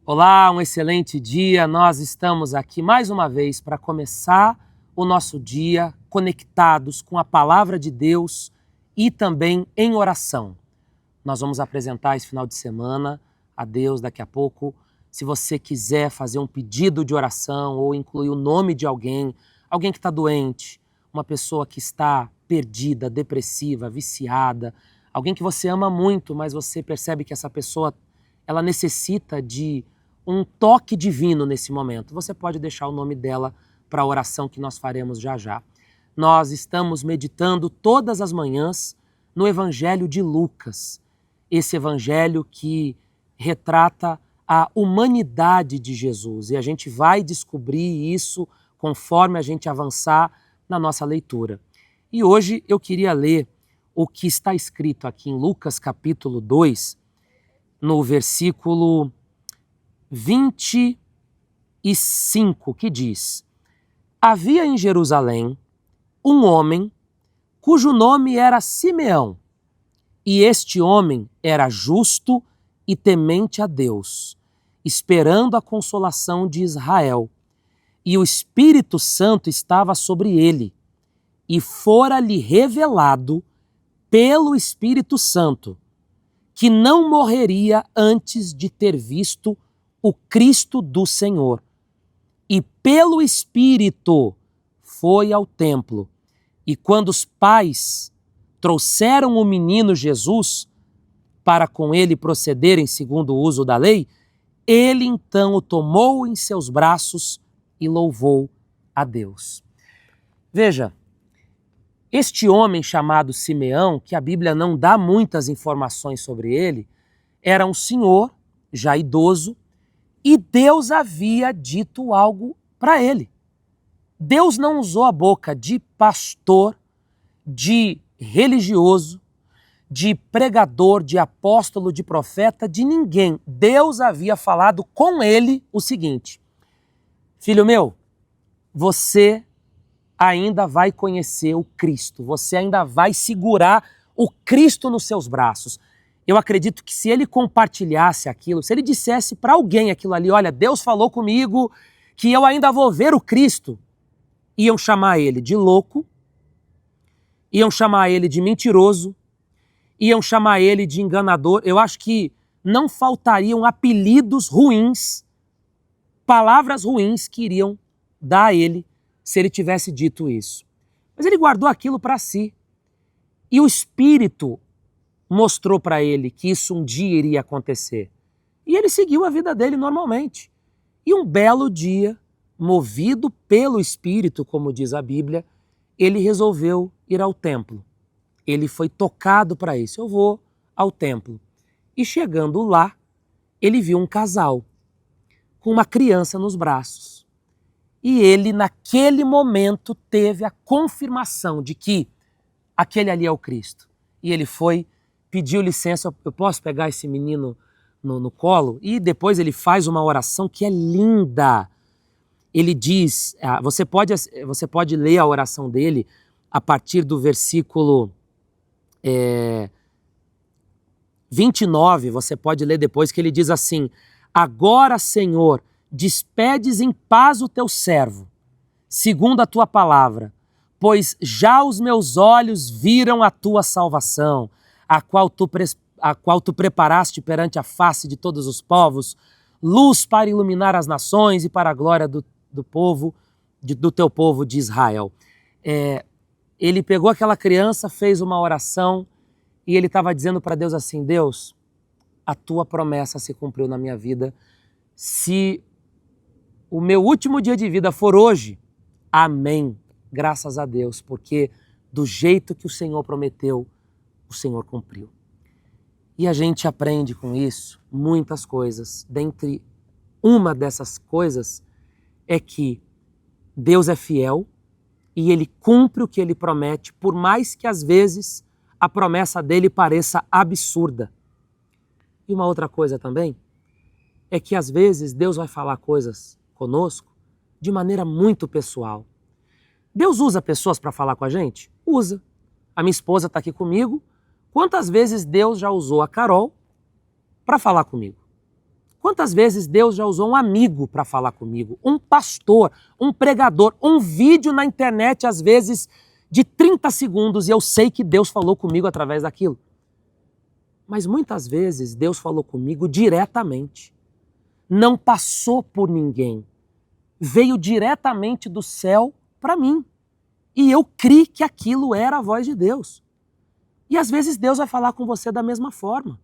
Olá, um excelente dia. Nós estamos aqui mais uma vez para começar o nosso dia conectados com a palavra de Deus e também em oração. Nós vamos apresentar esse final de semana a Deus daqui a pouco. Se você quiser fazer um pedido de oração ou incluir o nome de alguém que está doente, uma pessoa que está perdida, depressiva, viciada, alguém que você ama muito, mas você percebe que essa pessoa ela necessita de um toque divino nesse momento. Você pode deixar o nome dela para a oração que nós faremos já já. Nós estamos meditando todas as manhãs no Evangelho de Lucas, esse evangelho que retrata a humanidade de Jesus. E a gente vai descobrir isso conforme a gente avançar na nossa leitura. E hoje eu queria ler o que está escrito aqui em Lucas capítulo 2, no versículo 25, que diz: Havia em Jerusalém um homem cujo nome era Simeão, e este homem era justo e temente a Deus, esperando a consolação de Israel. E o Espírito Santo estava sobre ele, e fora-lhe revelado pelo Espírito Santo que não morreria antes de ter visto o Cristo do Senhor. E pelo Espírito foi ao templo. E quando os pais trouxeram o menino Jesus para com ele procederem segundo o uso da lei, ele então o tomou em seus braços e louvou a Deus. Veja, este homem chamado Simeão, que a Bíblia não dá muitas informações sobre ele, era um senhor já idoso, e Deus havia dito algo para ele. Deus não usou a boca de pastor, de religioso, de pregador, de apóstolo, de profeta, de ninguém. Deus havia falado com ele o seguinte: filho meu, você ainda vai conhecer o Cristo, você ainda vai segurar o Cristo nos seus braços. Eu acredito que se ele compartilhasse aquilo, se ele dissesse para alguém aquilo ali, olha, Deus falou comigo que eu ainda vou ver o Cristo, iam chamar ele de louco, iam chamar ele de mentiroso, iam chamar ele de enganador. Eu acho que não faltariam apelidos ruins, palavras ruins que iriam dar a ele se ele tivesse dito isso. Mas ele guardou aquilo para si. E o Espírito mostrou para ele que isso um dia iria acontecer. E ele seguiu a vida dele normalmente. E um belo dia, movido pelo Espírito, como diz a Bíblia, ele resolveu ir ao templo. Ele foi tocado para isso. Eu vou ao templo. E chegando lá, ele viu um casal com uma criança nos braços. E ele, naquele momento, teve a confirmação de que aquele ali é o Cristo. E ele foi, pediu licença, eu posso pegar esse menino no colo? E depois ele faz uma oração que é linda. Ele diz, você pode ler a oração dele a partir do versículo 29, você pode ler depois, que ele diz assim: agora, Senhor, despedes em paz o teu servo, segundo a tua palavra, pois já os meus olhos viram a tua salvação, a qual tu preparaste perante a face de todos os povos, luz para iluminar as nações e para a glória do teu povo de Israel. Ele pegou aquela criança, fez uma oração e ele estava dizendo para Deus assim: Deus, a tua promessa se cumpriu na minha vida. Se o meu último dia de vida for hoje, amém, graças a Deus, porque do jeito que o Senhor prometeu, o Senhor cumpriu. E a gente aprende com isso muitas coisas. Dentre uma dessas coisas é que Deus é fiel e Ele cumpre o que Ele promete, por mais que às vezes a promessa dele pareça absurda. E uma outra coisa também é que às vezes Deus vai falar coisas conosco de maneira muito pessoal. Deus usa pessoas para falar com a gente? Usa. A minha esposa está aqui comigo. Quantas vezes Deus já usou a Carol para falar comigo? Quantas vezes Deus já usou um amigo para falar comigo, um pastor, um pregador, um vídeo na internet, às vezes de 30 segundos, e eu sei que Deus falou comigo através daquilo. Mas muitas vezes Deus falou comigo diretamente. Não passou por ninguém. Veio diretamente do céu para mim. E eu criei que aquilo era a voz de Deus. E às vezes Deus vai falar com você da mesma forma.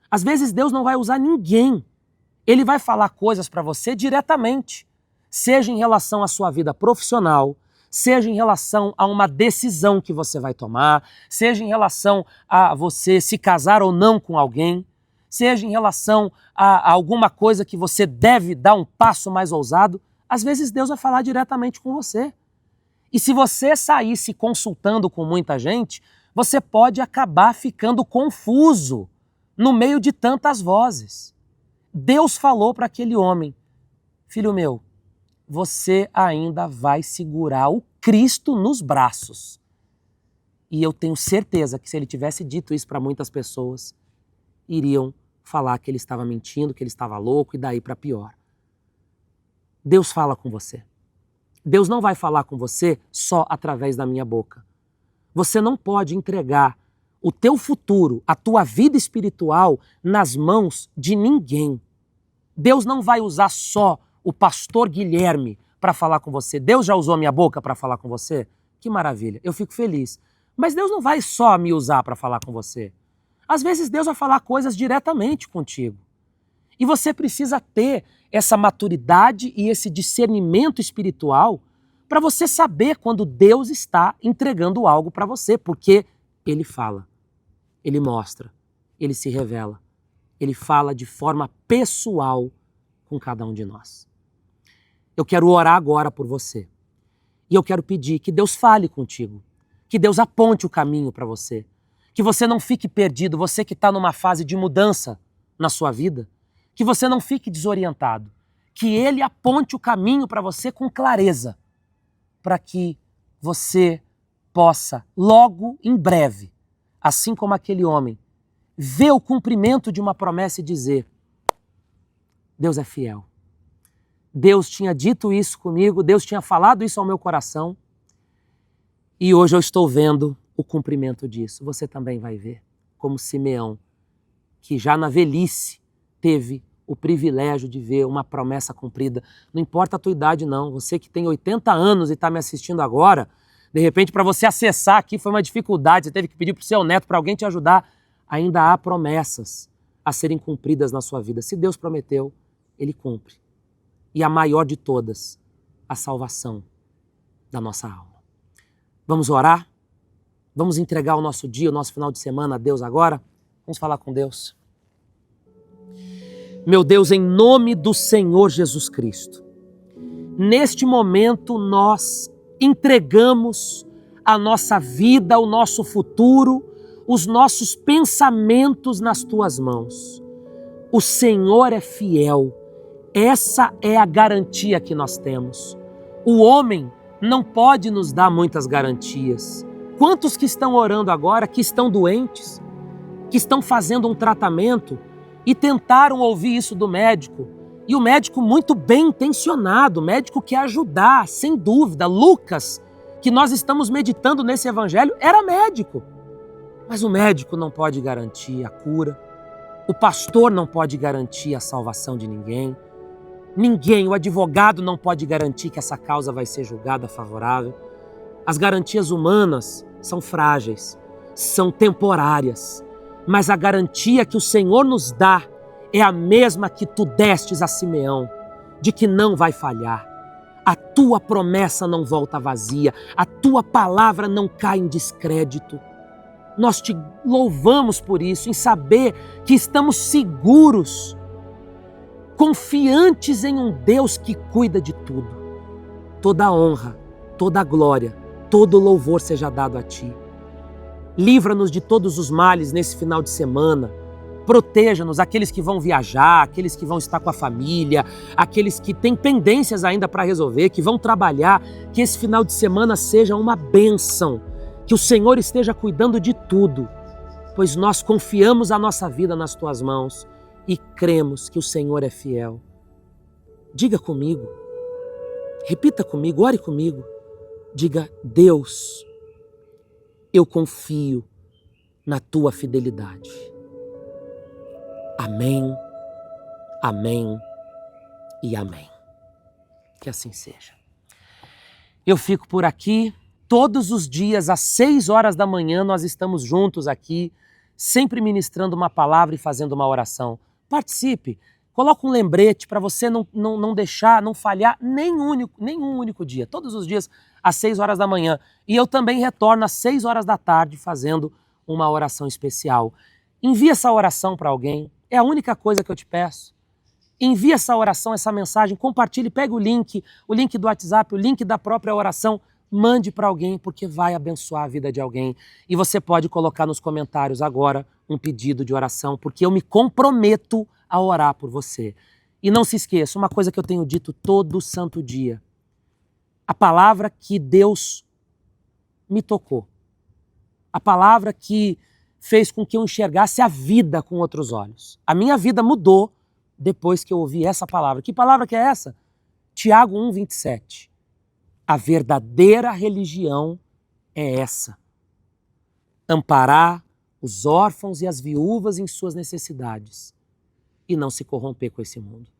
Às vezes Deus não vai usar ninguém. Ele vai falar coisas para você diretamente. Seja em relação à sua vida profissional, seja em relação a uma decisão que você vai tomar, seja em relação a você se casar ou não com alguém, seja em relação a alguma coisa que você deve dar um passo mais ousado, às vezes Deus vai falar diretamente com você. E se você sair se consultando com muita gente, você pode acabar ficando confuso no meio de tantas vozes. Deus falou para aquele homem: filho meu, você ainda vai segurar o Cristo nos braços. E eu tenho certeza que se ele tivesse dito isso para muitas pessoas, iriam falar que ele estava mentindo, que ele estava louco e daí para pior. Deus fala com você. Deus não vai falar com você só através da minha boca. Você não pode entregar o teu futuro, a tua vida espiritual nas mãos de ninguém. Deus não vai usar só o pastor Guilherme para falar com você. Deus já usou a minha boca para falar com você? Que maravilha, eu fico feliz. Mas Deus não vai só me usar para falar com você. Às vezes Deus vai falar coisas diretamente contigo. E você precisa ter essa maturidade e esse discernimento espiritual para você saber quando Deus está entregando algo para você, porque Ele fala, Ele mostra, Ele se revela, Ele fala de forma pessoal com cada um de nós. Eu quero orar agora por você. E eu quero pedir que Deus fale contigo, que Deus aponte o caminho para você, que você não fique perdido, você que está numa fase de mudança na sua vida, que você não fique desorientado, que Ele aponte o caminho para você com clareza, para que você possa, logo, em breve, assim como aquele homem, ver o cumprimento de uma promessa e dizer: Deus é fiel. Deus tinha dito isso comigo, Deus tinha falado isso ao meu coração e hoje eu estou vendo o cumprimento disso. Você também vai ver, como Simeão, que já na velhice teve o privilégio de ver uma promessa cumprida. Não importa a tua idade não, você que tem 80 anos e está me assistindo agora, de repente para você acessar aqui foi uma dificuldade, você teve que pedir para o seu neto, para alguém te ajudar. Ainda há promessas a serem cumpridas na sua vida. Se Deus prometeu, Ele cumpre. E a maior de todas, a salvação da nossa alma. Vamos orar? Vamos entregar o nosso dia, o nosso final de semana a Deus agora? Vamos falar com Deus. Meu Deus, em nome do Senhor Jesus Cristo, neste momento nós entregamos a nossa vida, o nosso futuro, os nossos pensamentos nas Tuas mãos. O Senhor é fiel. Essa é a garantia que nós temos. O homem não pode nos dar muitas garantias. Quantos que estão orando agora, que estão doentes, que estão fazendo um tratamento e tentaram ouvir isso do médico, e o médico muito bem intencionado, o médico quer ajudar, sem dúvida. Lucas, que nós estamos meditando nesse evangelho, era médico. Mas o médico não pode garantir a cura, o pastor não pode garantir a salvação de ninguém, ninguém, o advogado não pode garantir que essa causa vai ser julgada favorável. As garantias humanas são frágeis, são temporárias, mas a garantia que o Senhor nos dá é a mesma que tu destes a Simeão, de que não vai falhar. A tua promessa não volta vazia, a tua palavra não cai em descrédito. Nós te louvamos por isso, em saber que estamos seguros, confiantes em um Deus que cuida de tudo. Toda a honra, toda a glória, todo o louvor seja dado a Ti. Livra-nos de todos os males nesse final de semana. Proteja-nos, aqueles que vão viajar, aqueles que vão estar com a família, aqueles que têm pendências ainda para resolver, que vão trabalhar. Que esse final de semana seja uma bênção. Que o Senhor esteja cuidando de tudo, pois nós confiamos a nossa vida nas Tuas mãos e cremos que o Senhor é fiel. Diga comigo, repita comigo, ore comigo. Diga: Deus, eu confio na tua fidelidade. Amém, amém e amém. Que assim seja. Eu fico por aqui. Todos os dias, às 6 horas da manhã, nós estamos juntos aqui, sempre ministrando uma palavra e fazendo uma oração. Participe. Coloca um lembrete para você não deixar, não falhar nenhum único dia. Todos os dias, às 6 horas da manhã. E eu também retorno às 6 horas da tarde fazendo uma oração especial. Envie essa oração para alguém. É a única coisa que eu te peço. Envie essa oração, essa mensagem, compartilhe, pegue o link do WhatsApp, o link da própria oração, mande para alguém, porque vai abençoar a vida de alguém. E você pode colocar nos comentários agora um pedido de oração, porque eu me comprometo a orar por você. E não se esqueça, uma coisa que eu tenho dito todo santo dia. A palavra que Deus me tocou. A palavra que fez com que eu enxergasse a vida com outros olhos. A minha vida mudou depois que eu ouvi essa palavra. Que palavra que é essa? Tiago 1:27. A verdadeira religião é essa: amparar os órfãos e as viúvas em suas necessidades e não se corromper com esse mundo.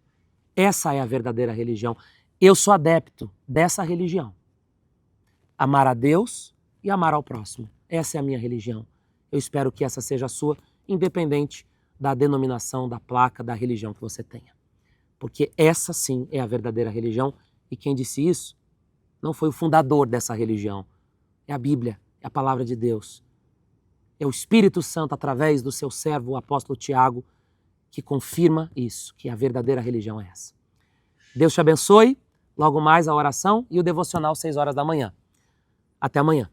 Essa é a verdadeira religião. Eu sou adepto dessa religião. Amar a Deus e amar ao próximo. Essa é a minha religião. Eu espero que essa seja a sua, independente da denominação, da placa, da religião que você tenha. Porque essa sim é a verdadeira religião, e quem disse isso não foi o fundador dessa religião. É a Bíblia, é a palavra de Deus. É o Espírito Santo, através do seu servo, o apóstolo Tiago, que confirma isso, que a verdadeira religião é essa. Deus te abençoe. Logo mais a oração e o devocional 6 horas da manhã. Até amanhã.